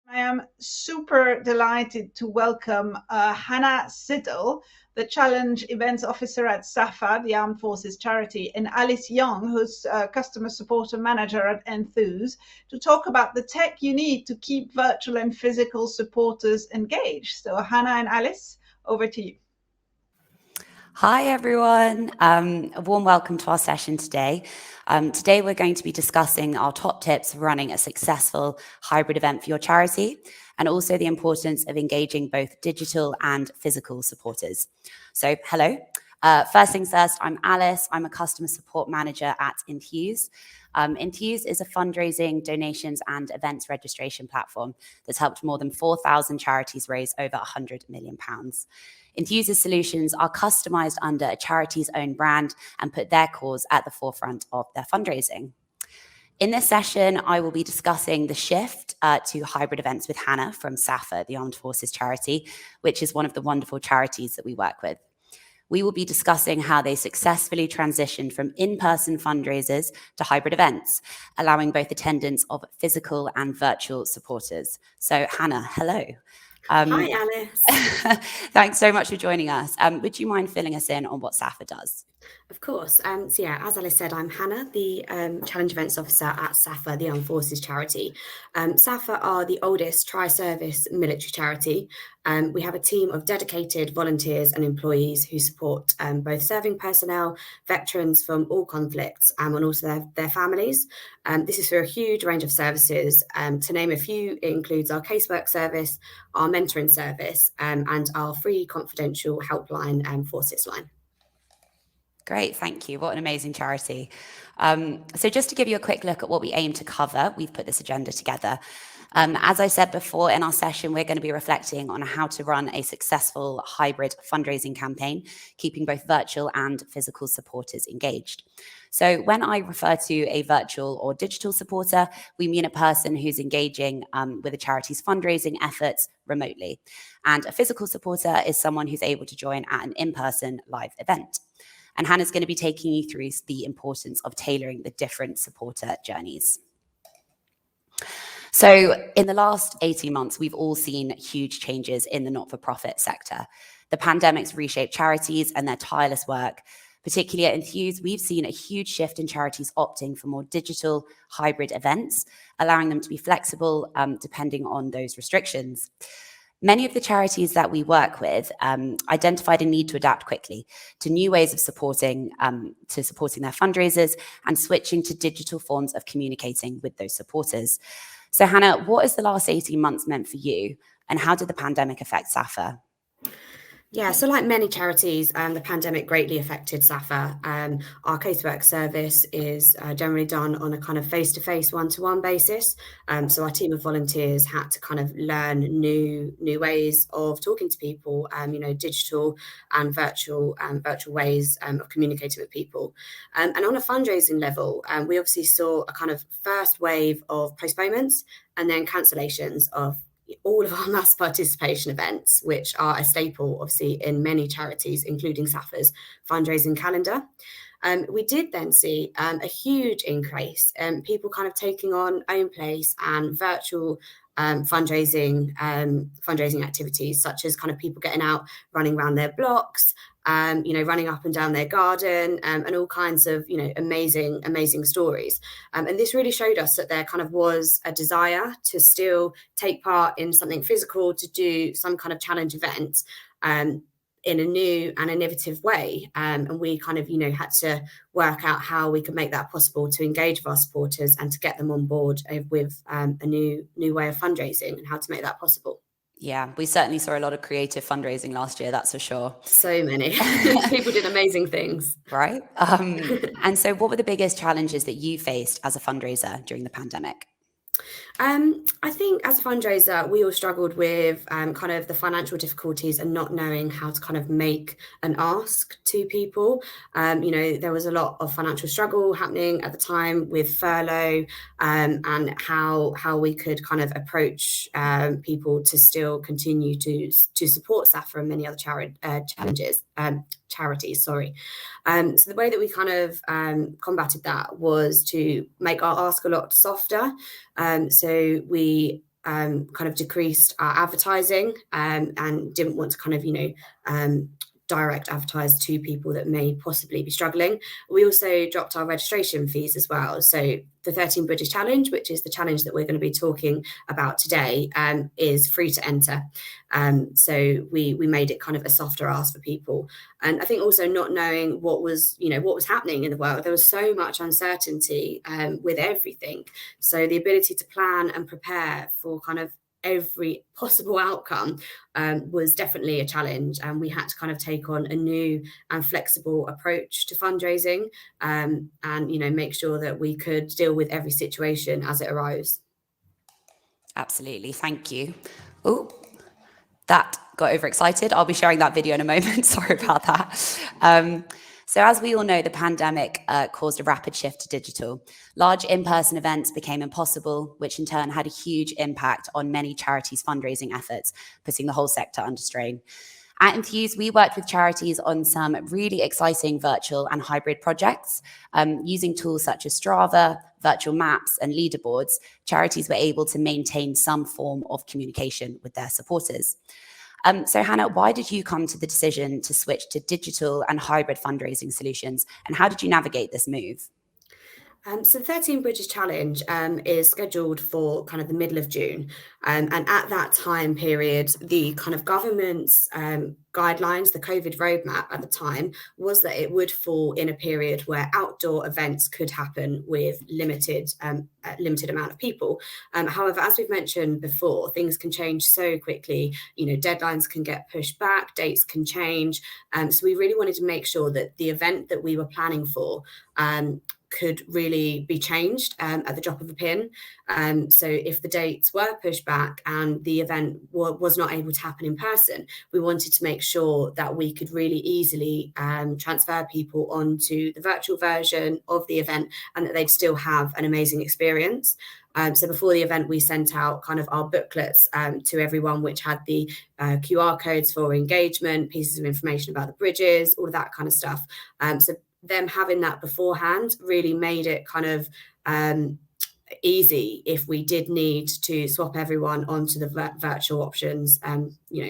I am super delighted to welcome Hannah Siddle, the Challenge Events Officer at SAFA, the Armed Forces charity, and Alice Young, who's Customer Support and Manager at Enthuse, to talk about the tech you need to keep virtual and physical supporters engaged. So, Hannah and Alice, over to you. Hi, everyone. A warm welcome to our session today. Today, we're going to be discussing our top tips for running a successful hybrid event for your charity, and also the importance of engaging both digital and physical supporters. So, hello. First things first, I'm Alice. I'm a customer support manager at Enthuse. Enthuse is a fundraising, donations, and events registration platform that's helped more than 4,000 charities raise over £100 million. Enthuse's solutions are customized under a charity's own brand and put their cause at the forefront of their fundraising. In this session, I will be discussing the shift to hybrid events with Hannah from SAFA, the Armed Forces charity, which is one of the wonderful charities that we work with. We will be discussing how they successfully transitioned from in-person fundraisers to hybrid events, allowing both attendance of physical and virtual supporters. So, Hannah, hello. Hi, Alice. Thanks so much for joining us. Would you mind filling us in on what SAFA does? Of course. So yeah, as Alice said, I'm Hannah, the Challenge Events Officer at SAFA, the Armed Forces charity. SAFA are the oldest tri-service military charity. We have a team of dedicated volunteers and employees who support both serving personnel, veterans from all conflicts, and also their families. This is for a huge range of services. To name a few, it includes our casework service, our mentoring service, and our free confidential helpline, Forces Line. Great, thank you. What an amazing charity. So just to give you a quick look at what we aim to cover, we've put this agenda together. As I said before, in our session, we're going to be reflecting on how to run a successful hybrid fundraising campaign, keeping both virtual and physical supporters engaged. So when I refer to a virtual or digital supporter, we mean a person who's engaging with a charity's fundraising efforts remotely. And a physical supporter is someone who's able to join at an in-person live event. And Hannah's going to be taking you through the importance of tailoring the different supporter journeys. So in the last 18 months, we've all seen huge changes in the not-for-profit sector. The pandemic's reshaped charities and their tireless work. Particularly at Enthuse, we've seen a huge shift in charities opting for more digital hybrid events, allowing them to be flexible depending on those restrictions. Many of the charities that we work with identified a need to adapt quickly to new ways of supporting their fundraisers and switching to digital forms of communicating with those supporters. So Hannah, what has the last 18 months meant for you, and how did the pandemic affect SAFA? Yeah, so like many charities, the pandemic greatly affected SAFA. Our casework service is generally done on a kind of face-to-face, one-to-one basis. So our team of volunteers had to kind of learn new ways of talking to people, digital and virtual ways of communicating with people. And on a fundraising level, we obviously saw a kind of first wave of postponements and then cancellations of all of our mass participation events, which are a staple, obviously, in many charities, including SAFA's fundraising calendar. We did then see a huge increase in people kind of taking on own place and virtual fundraising activities, such as kind of people getting out, running around their blocks, running up and down their garden, and all kinds of, amazing stories. And this really showed us that there kind of was a desire to still take part in something physical, to do some kind of challenge event, in a new and innovative way. And we kind of, had to work out how we could make that possible to engage with our supporters and to get them on board with a new way of fundraising and how to make that possible. Yeah, we certainly saw a lot of creative fundraising last year, that's for sure. So many. People did amazing things. Right. And so what were the biggest challenges that you faced as a fundraiser during the pandemic? I think as a fundraiser, we all struggled with kind of the financial difficulties and not knowing how to kind of make an ask to people. There was a lot of financial struggle happening at the time with furlough, and how we could kind of approach people to still continue to support SAFA and many other charities. So the way that we kind of combated that was to make our ask a lot softer. So we kind of decreased our advertising and didn't want to kind of, direct advertise to people that may possibly be struggling. We also dropped our registration fees as well. So the 13 Bridges Challenge, which is the challenge that we're going to be talking about today, is free to enter. So we made it kind of a softer ask for people. And I think also not knowing what was happening in the world, there was so much uncertainty with everything. So the ability to plan and prepare for kind of every possible outcome was definitely a challenge, and we had to kind of take on a new and flexible approach to fundraising, and make sure that we could deal with every situation as it arose. Absolutely, thank you. Oh, that got overexcited. I'll be sharing that video in a moment. Sorry about that. So as we all know, the pandemic caused a rapid shift to digital. Large in-person events became impossible, which in turn had a huge impact on many charities' fundraising efforts, putting the whole sector under strain. At Enthuse, we worked with charities on some really exciting virtual and hybrid projects. Using tools such as Strava, virtual maps, and leaderboards, charities were able to maintain some form of communication with their supporters. So Hannah, why did you come to the decision to switch to digital and hybrid fundraising solutions, and how did you navigate this move? So the 13 Bridges Challenge is scheduled for kind of the middle of June. And at that time period, the kind of government's guidelines, the COVID roadmap at the time, was that it would fall in a period where outdoor events could happen with limited amount of people. However, as we've mentioned before, things can change so quickly. Deadlines can get pushed back, dates can change. So we really wanted to make sure that the event that we were planning for could really be changed at the drop of a pin. So if the dates were pushed back and the event was not able to happen in person, we wanted to make sure that we could really easily transfer people onto the virtual version of the event and that they'd still have an amazing experience. So before the event, we sent out kind of our booklets to everyone, which had the QR codes for engagement, pieces of information about the bridges, all of that kind of stuff. So them having that beforehand really made it kind of easy if we did need to swap everyone onto the virtual options,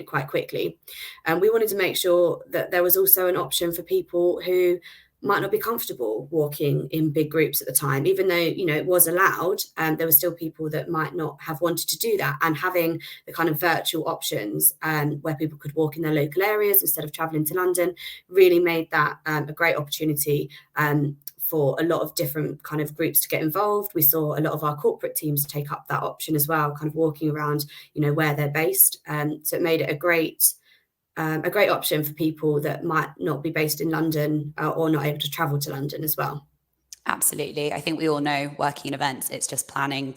quite quickly. And we wanted to make sure that there was also an option for people who might not be comfortable walking in big groups at the time, even though, it was allowed. There were still people that might not have wanted to do that. And having the kind of virtual options where people could walk in their local areas instead of traveling to London really made that a great opportunity for a lot of different kind of groups to get involved. We saw a lot of our corporate teams take up that option as well, kind of walking around, where they're based. So it made it a great option for people that might not be based in London or not able to travel to London as well. Absolutely. I think we all know working in events, it's just planning.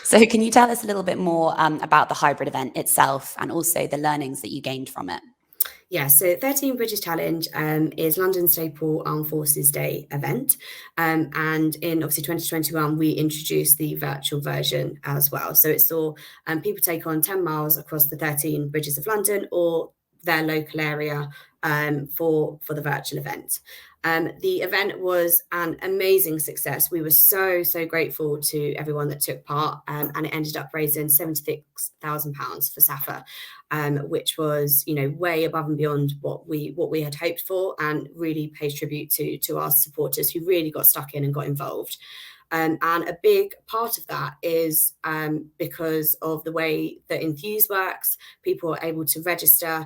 So can you tell us a little bit more about the hybrid event itself and also the learnings that you gained from it? Yeah, so 13 Bridges Challenge is London Staple Armed Forces Day event. And in obviously 2021, we introduced the virtual version as well. So it saw people take on 10 miles across the 13 bridges of London or their local area for the virtual event. The event was an amazing success. We were so grateful to everyone that took part, and it ended up raising £76,000 for SAFA, which was, way above and beyond what we had hoped for, and really pays tribute to our supporters who really got stuck in and got involved. And a big part of that is because of the way that Enthuse works. People are able to register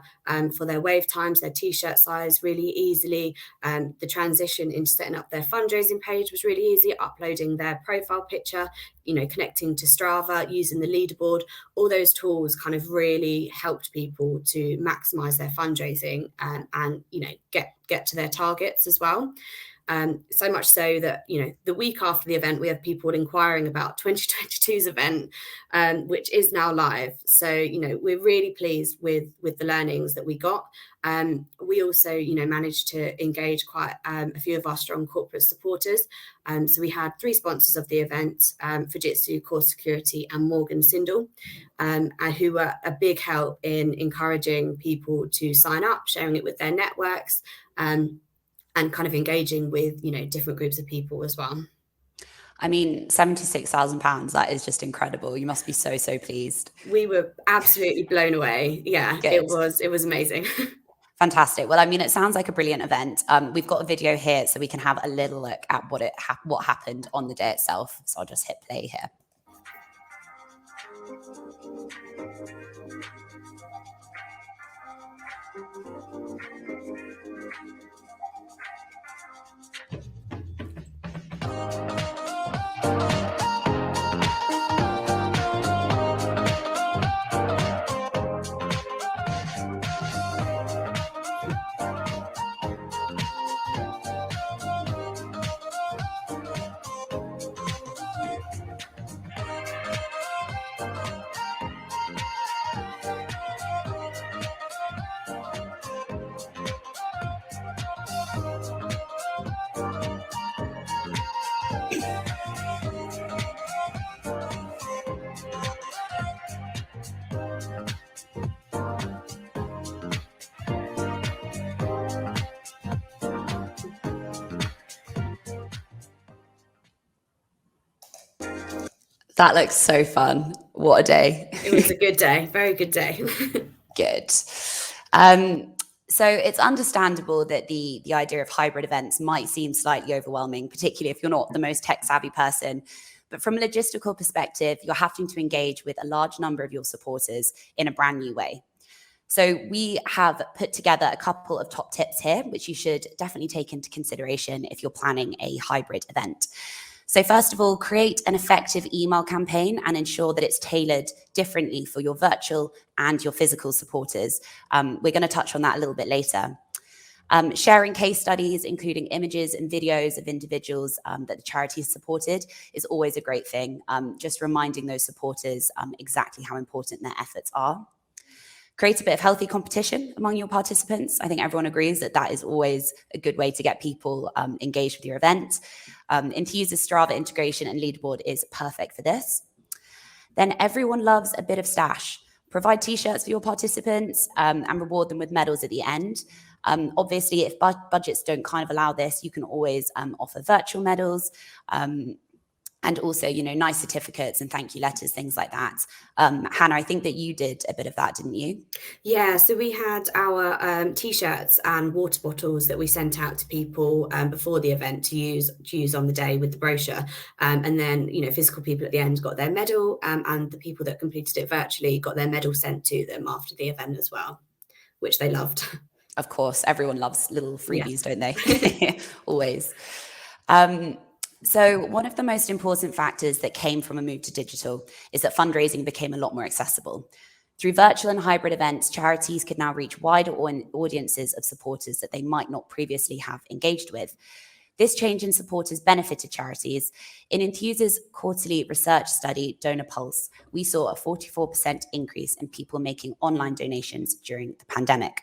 for their wave times, their t-shirt size really easily. The transition into setting up their fundraising page was really easy, uploading their profile picture, connecting to Strava, using the leaderboard. All those tools kind of really helped people to maximize their fundraising and get to their targets as well. So much so that, the week after the event, we have people inquiring about 2022's event, which is now live. So, we're really pleased with the learnings that we got. We also, managed to engage quite a few of our strong corporate supporters. So we had 3 sponsors of the event, Fujitsu, Core Security and Morgan Sindall, who were a big help in encouraging people to sign up, sharing it with their networks, and kind of engaging with, different groups of people as well. I mean, £76,000, that is just incredible. You must be so, so pleased. We were absolutely blown away. Yeah, Good. it was amazing. Fantastic. Well, I mean, it sounds like a brilliant event. We've got a video here so we can have a little look at what happened on the day itself. So I'll just hit play here. That looks so fun. What a day. It was a good day. Very good day. Good. So it's understandable that the idea of hybrid events might seem slightly overwhelming, particularly if you're not the most tech savvy person. But from a logistical perspective, you're having to engage with a large number of your supporters in a brand new way. So we have put together a couple of top tips here, which you should definitely take into consideration if you're planning a hybrid event. So first of all, create an effective email campaign and ensure that it's tailored differently for your virtual and your physical supporters. We're going to touch on that a little bit later. Sharing case studies, including images and videos of individuals that the charity has supported, is always a great thing. Just reminding those supporters exactly how important their efforts are. Create a bit of healthy competition among your participants. I think everyone agrees that that is always a good way to get people engaged with your event. Enthus's Strava integration and leaderboard is perfect for this. Then everyone loves a bit of stash. Provide t-shirts for your participants and reward them with medals at the end. Obviously, if budgets don't kind of allow this, you can always offer virtual medals. And also, you know, nice certificates and thank you letters, things like that. Hannah, I think that you did a bit of that, didn't you? Yeah, so we had our T-shirts and water bottles that we sent out to people before the event to use on the day with the brochure. And then, you know, physical people at the end got their medal and the people that completed it virtually got their medal sent to them after the event as well, which they loved. Of course, everyone loves little freebies, don't they? Always. So one of the most important factors that came from a move to digital is that fundraising became a lot more accessible. Through virtual and hybrid events, charities could now reach wider audiences of supporters that they might not previously have engaged with. This change in supporters benefited charities. In Enthus's quarterly research study, Donor Pulse, we saw a 44% increase in people making online donations during the pandemic.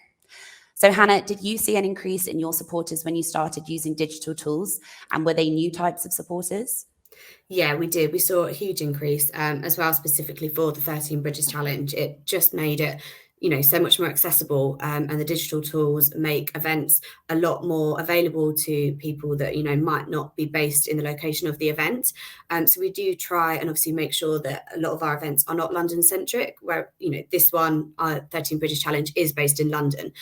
So Hannah, did you see an increase in your supporters when you started using digital tools? And were they new types of supporters? Yeah, we did. We saw a huge increase as well, specifically for the 13 Bridges Challenge. It just made it, you know, so much more accessible, and the digital tools make events a lot more available to people that, you know, might not be based in the location of the event. So we do try and obviously make sure that a lot of our events are not London centric, where, you know, this one, our 13 Bridges Challenge, is based in London.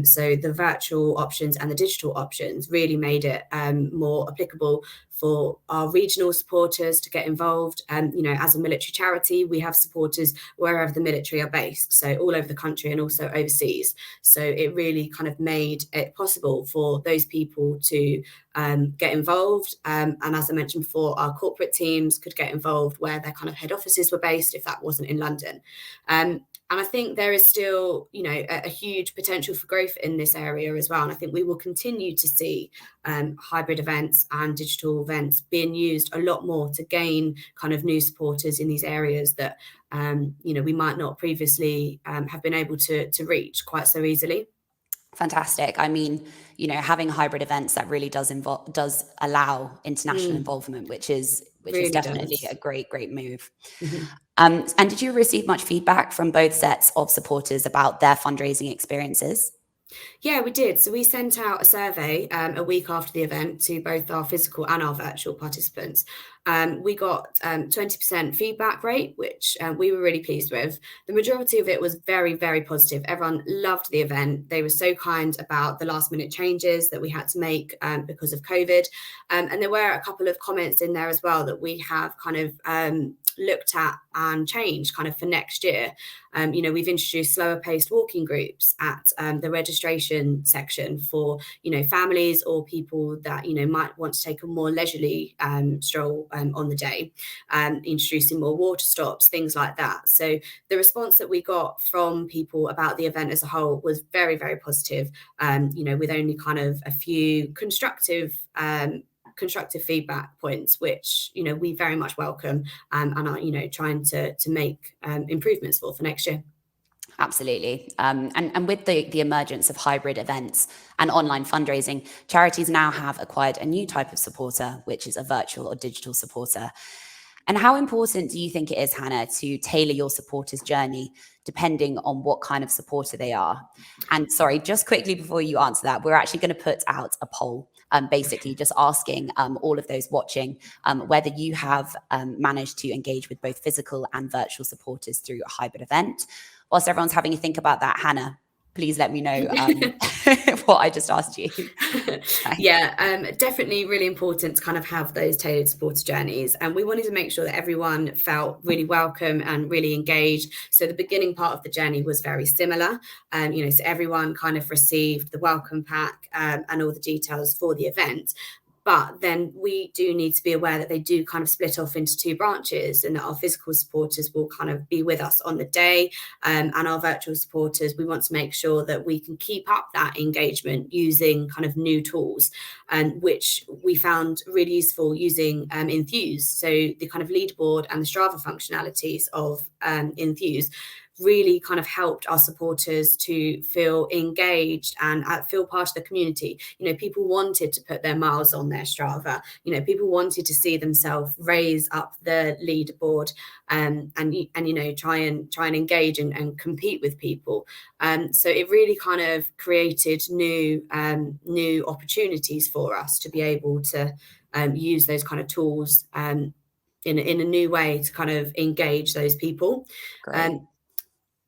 So the virtual options and the digital options really made it more applicable for our regional supporters to get involved. You know, as a military charity, we have supporters wherever the military are based, so all over the country and also overseas. So it really kind of made it possible for those people to get involved. And as I mentioned before, our corporate teams could get involved where their kind of head offices were based if that wasn't in London. And I think there is still, you know, a huge potential for growth in this area as well. And I think we will continue to see hybrid events and digital events being used a lot more to gain kind of new supporters in these areas that, you know, we might not previously have been able to reach quite so easily. Fantastic. I mean, you know, having hybrid events, that really does allow international involvement, which is Really definitely does. a great move. Mm-hmm. And did you receive much feedback from both sets of supporters about their fundraising experiences? Yeah, we did. So we sent out a survey a week after the event to both our physical and our virtual participants. We got 20% feedback rate, which we were really pleased with. The majority of it was very, very positive. Everyone loved the event. They were so kind about the last minute changes that we had to make because of COVID. And there were a couple of comments in there as well that we have kind of looked at and changed kind of for next year. We've introduced slower paced walking groups at the registration section for, families or people that, might want to take a more leisurely stroll on the day, introducing more water stops, things like that. So the response that we got from people about the event as a whole was very, very positive, with only kind of a few constructive feedback points, which we very much welcome and are trying to make improvements for next year. Absolutely. And with the emergence of hybrid events and online fundraising, charities now have acquired a new type of supporter, which is a virtual or digital supporter. And how important do you think it is, Hannah, to tailor your supporters' journey depending on what kind of supporter they are? And sorry, just quickly before you answer that, we're actually going to put out a poll, basically just asking all of those watching whether you have managed to engage with both physical and virtual supporters through a hybrid event. Whilst everyone's having a think about that, Hannah, please let me know what I just asked you. Yeah, definitely really important to kind of have those tailored supporter journeys. And we wanted to make sure that everyone felt really welcome and really engaged. So the beginning part of the journey was very similar. So everyone kind of received the welcome pack and all the details for the event. But then we do need to be aware that they do kind of split off into two branches, and that our physical supporters will kind of be with us on the day, and our virtual supporters, we want to make sure that we can keep up that engagement using kind of new tools, which we found really useful using Enthuse. So the kind of leaderboard and the Strava functionalities of Enthuse really kind of helped our supporters to feel engaged and feel part of the community. People wanted to put their miles on their Strava. People wanted to see themselves raise up the leaderboard and try and engage and compete with people. So it really kind of created new opportunities for us to be able to use those kind of tools in a new way to kind of engage those people.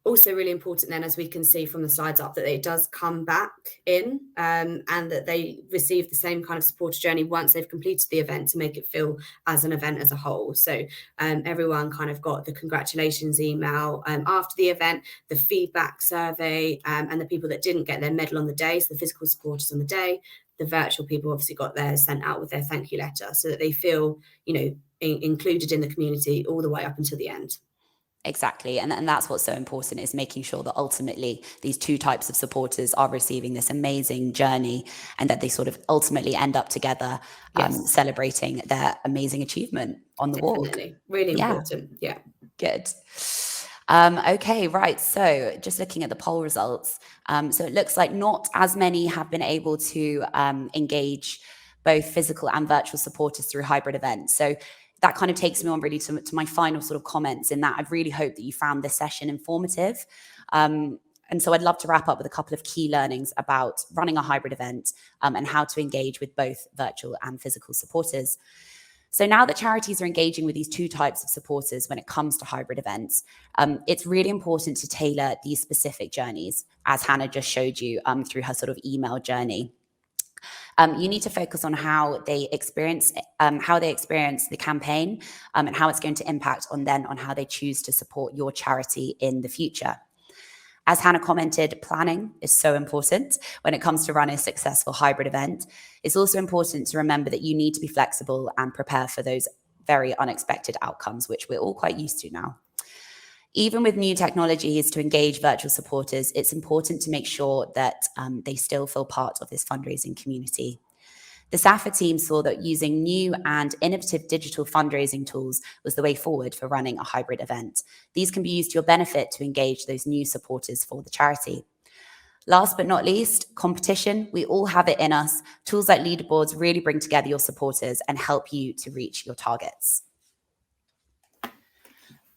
Also really important then, as we can see from the slides up, that it does come back in and that they receive the same kind of supporter journey once they've completed the event to make it feel as an event as a whole. So everyone kind of got the congratulations email after the event, the feedback survey, and the people that didn't get their medal on the day, so the physical supporters on the day, the virtual people obviously got theirs sent out with their thank you letter, so that they feel, included in the community all the way up until the end. Exactly. And that's what's so important, is making sure that ultimately these two types of supporters are receiving this amazing journey, and that they sort of ultimately end up together, celebrating their amazing achievement on the walk. Really important. Yeah. Good. Okay, right. So just looking at the poll results, so it looks like not as many have been able to engage both physical and virtual supporters through hybrid events. So that kind of takes me on really to my final sort of comments, in that I really hope that you found this session informative. And so I'd love to wrap up with a couple of key learnings about running a hybrid event and how to engage with both virtual and physical supporters. So now that charities are engaging with these two types of supporters when it comes to hybrid events, it's really important to tailor these specific journeys, as Hannah just showed you through her sort of email journey. You need to focus on how they experience the campaign, and how it's going to impact on how they choose to support your charity in the future. As Hannah commented, planning is so important when it comes to running a successful hybrid event. It's also important to remember that you need to be flexible and prepare for those very unexpected outcomes, which we're all quite used to now. Even with new technologies to engage virtual supporters, it's important to make sure that they still feel part of this fundraising community. The SAFA team saw that using new and innovative digital fundraising tools was the way forward for running a hybrid event. These can be used to your benefit to engage those new supporters for the charity. Last but not least, competition. We all have it in us. Tools like leaderboards really bring together your supporters and help you to reach your targets.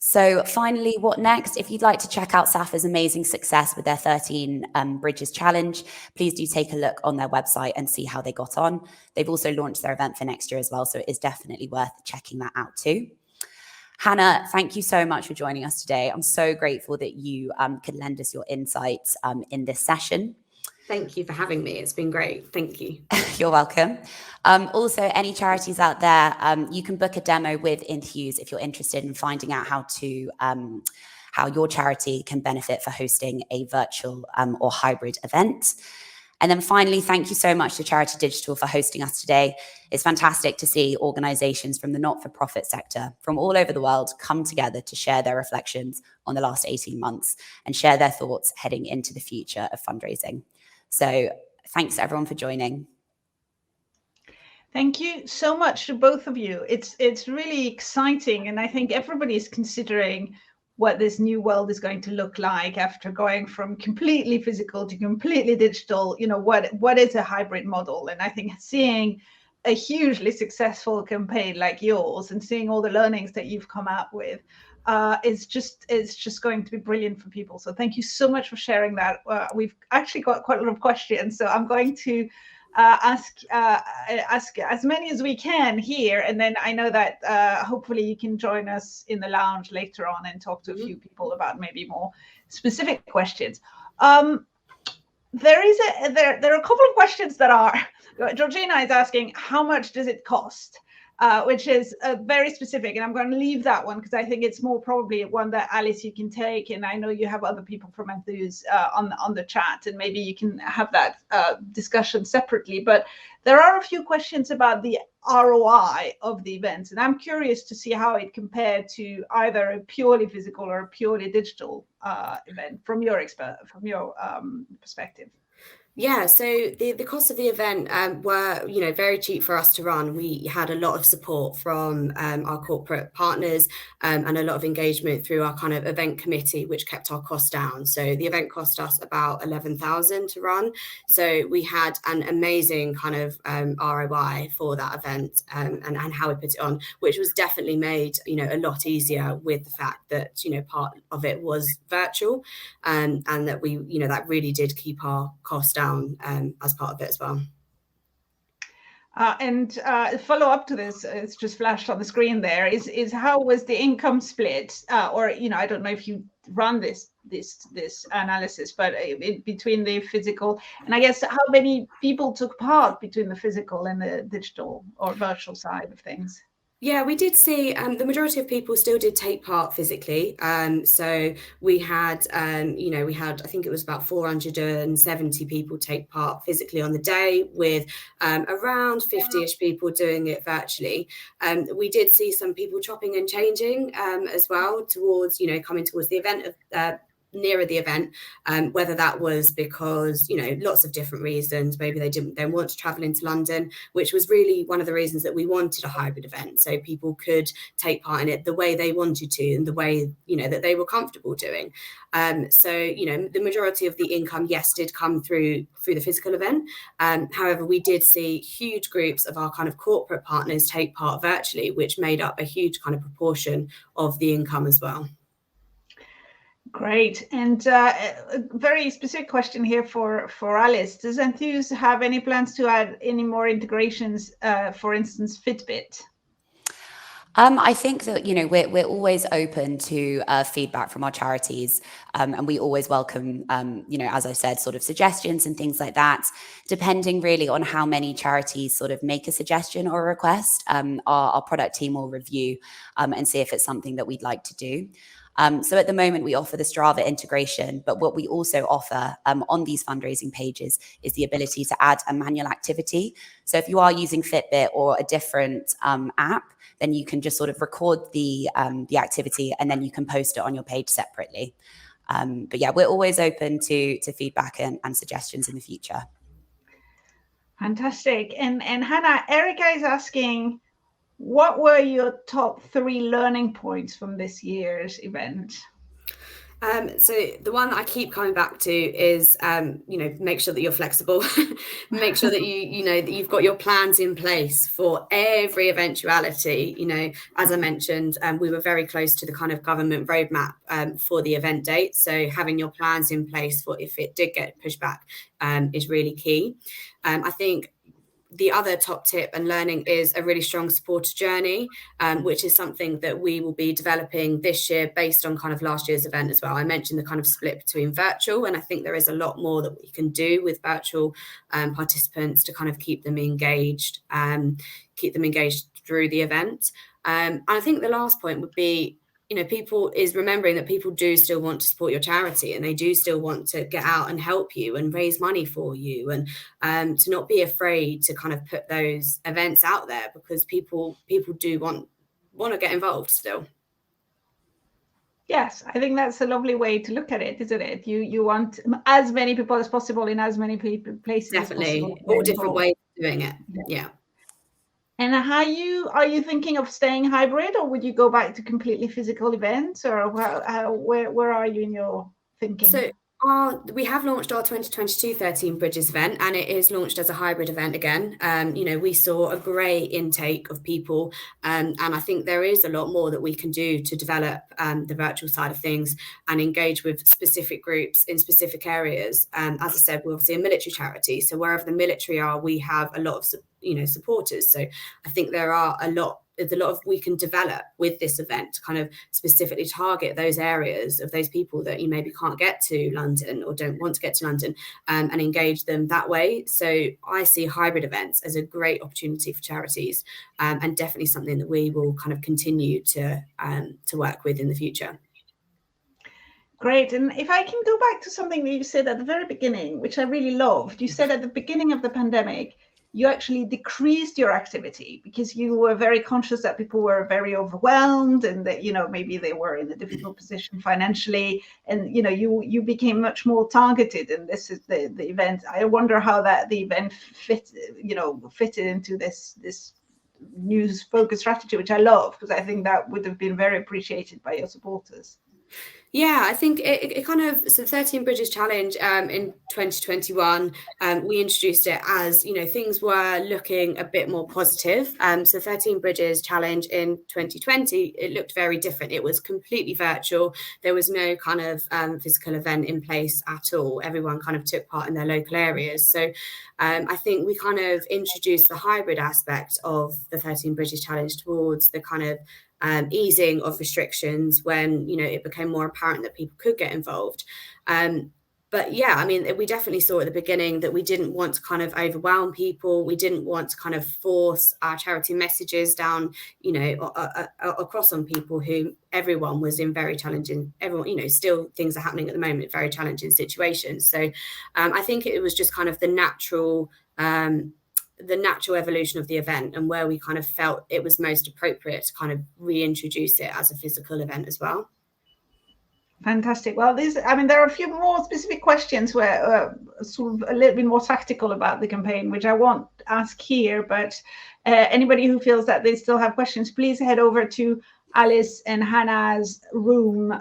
So finally, what next? If you'd like to check out SAFA's amazing success with their 13 Bridges Challenge, please do take a look on their website and see how they got on. They've also launched their event for next year as well, so it is definitely worth checking that out too. Hannah, thank you so much for joining us today. I'm so grateful that you could lend us your insights in this session. Thank you for having me. It's been great. Thank you. You're welcome. Also, any charities out there, you can book a demo with Enthuse if you're interested in finding out how your charity can benefit for hosting a virtual or hybrid event. And then finally, thank you so much to Charity Digital for hosting us today. It's fantastic to see organizations from the not-for-profit sector from all over the world come together to share their reflections on the last 18 months and share their thoughts heading into the future of fundraising. So thanks everyone for joining. Thank you so much to both of you. It's really exciting, and I think everybody's considering what this new world is going to look like after going from completely physical to completely digital. You know, what is a hybrid model? And I think seeing a hugely successful campaign like yours and seeing all the learnings that you've come up with, it's just going to be brilliant for people. So thank you so much for sharing that. We've actually got quite a lot of questions, so I'm going to ask as many as we can here, and then I know that hopefully you can join us in the lounge later on and talk to a few people about maybe more specific questions. There are a couple of questions that are, Georgina is asking, how much does it cost? Which is very specific, and I'm going to leave that one because I think it's more probably one that Alice you can take, and I know you have other people from Enthuse on the chat, and maybe you can have that discussion separately. But there are a few questions about the ROI of the events, and I'm curious to see how it compared to either a purely physical or a purely digital event from your perspective. Yeah, so the cost of the event were, very cheap for us to run. We had a lot of support from our corporate partners and a lot of engagement through our kind of event committee, which kept our costs down. So the event cost us about 11,000 to run. So we had an amazing kind of ROI for that event and how we put it on, which was definitely made, a lot easier with the fact that, part of it was virtual and that we, that really did keep our costs down as part of it as well. And follow up to this, it's just flashed on the screen there, is how was the income split? Or, I don't know if you run this analysis, but between the physical, and I guess how many people took part between the physical and the digital or virtual side of things? Yeah, we did see the majority of people still did take part physically. So we had, I think it was about 470 people take part physically on the day, with around 50-ish people doing it virtually. We did see some people chopping and changing as well towards, coming towards the event of nearer the event, whether that was because, lots of different reasons. Maybe they didn't want to travel into London, which was really one of the reasons that we wanted a hybrid event, so people could take part in it the way they wanted to and the way, that they were comfortable doing. So, the majority of the income, yes, did come through the physical event. However, we did see huge groups of our kind of corporate partners take part virtually, which made up a huge kind of proportion of the income as well. Great. And a very specific question here for Alice. Does Enthuse have any plans to add any more integrations, for instance, Fitbit? I think that, we're always open to feedback from our charities, and we always welcome, as I said, sort of suggestions and things like that, depending really on how many charities sort of make a suggestion or a request. Our product team will review and see if it's something that we'd like to do. So at the moment, we offer the Strava integration, but what we also offer on these fundraising pages is the ability to add a manual activity. So if you are using Fitbit or a different app, then you can just sort of record the activity and then you can post it on your page separately. But yeah, we're always open to feedback and suggestions in the future. Fantastic. And Hannah, Erica is asking, what were your top 3 learning points from this year's event? So the one that I keep coming back to is, make sure that you're flexible, make sure that you know that you've got your plans in place for every eventuality. As I mentioned, we were very close to the kind of government roadmap for the event date. So having your plans in place for if it did get pushed back is really key. I think the other top tip and learning is a really strong supporter journey, which is something that we will be developing this year based on kind of last year's event as well. I mentioned the kind of split between virtual, and I think there is a lot more that we can do with virtual participants to kind of keep them engaged through the event. And I think the last point would be, people is remembering that people do still want to support your charity, and they do still want to get out and help you and raise money for you, and to not be afraid to kind of put those events out there, because people do want to get involved still. Yes, I think that's a lovely way to look at it, isn't it? You want as many people as possible in as many places Definitely. as possible. All different ways of doing it. Yeah. And are you thinking of staying hybrid, or would you go back to completely physical events, or where are you in your thinking? So we have launched our 2022 13 Bridges event, and it is launched as a hybrid event again. We saw a great intake of people, and I think there is a lot more that we can do to develop the virtual side of things and engage with specific groups in specific areas. As I said, we're obviously a military charity, so wherever the military are, we have a lot of supporters. So I think there's a lot of we can develop with this event to kind of specifically target those areas of those people that you maybe can't get to London or don't want to get to London, and engage them that way. So I see hybrid events as a great opportunity for charities, and definitely something that we will kind of continue to work with in the future. Great. And if I can go back to something that you said at the very beginning, which I really loved, you said at the beginning of the pandemic, you actually decreased your activity because you were very conscious that people were very overwhelmed, and that, maybe they were in a difficult position financially, and, you became much more targeted. And this is the event. I wonder how the event fitted into this news focus strategy, which I love, because I think that would have been very appreciated by your supporters. Yeah, I think it kind of, so 13 Bridges Challenge in 2021, we introduced it as, things were looking a bit more positive. So 13 Bridges Challenge in 2020, it looked very different. It was completely virtual. There was no kind of physical event in place at all. Everyone kind of took part in their local areas. So I think we kind of introduced the hybrid aspect of the 13 Bridges Challenge towards the kind of easing of restrictions when, it became more apparent that people could get involved. But yeah, I mean, we definitely saw at the beginning that we didn't want to kind of overwhelm people. We didn't want to kind of force our charity messages down, across on people who everyone was in very challenging, still things are happening at the moment, very challenging situations. So I think it was just kind of the natural evolution of the event, and where we kind of felt it was most appropriate to kind of reintroduce it as a physical event as well. Fantastic. Well, there are a few more specific questions where sort of a little bit more tactical about the campaign, which I won't ask here, but anybody who feels that they still have questions, please head over to Alice and Hannah's room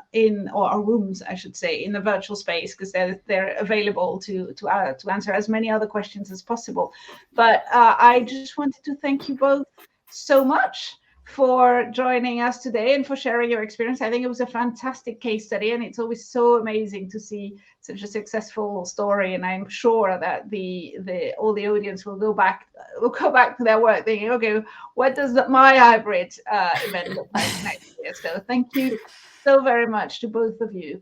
or rooms, I should say, in the virtual space, because they're available to answer as many other questions as possible. But I just wanted to thank you both so much for joining us today and for sharing your experience. I think it was a fantastic case study, and it's always so amazing to see such a successful story. And I'm sure that all the audience will go back to their work thinking, okay, what does my hybrid event look like next year? So thank you so very much to both of you.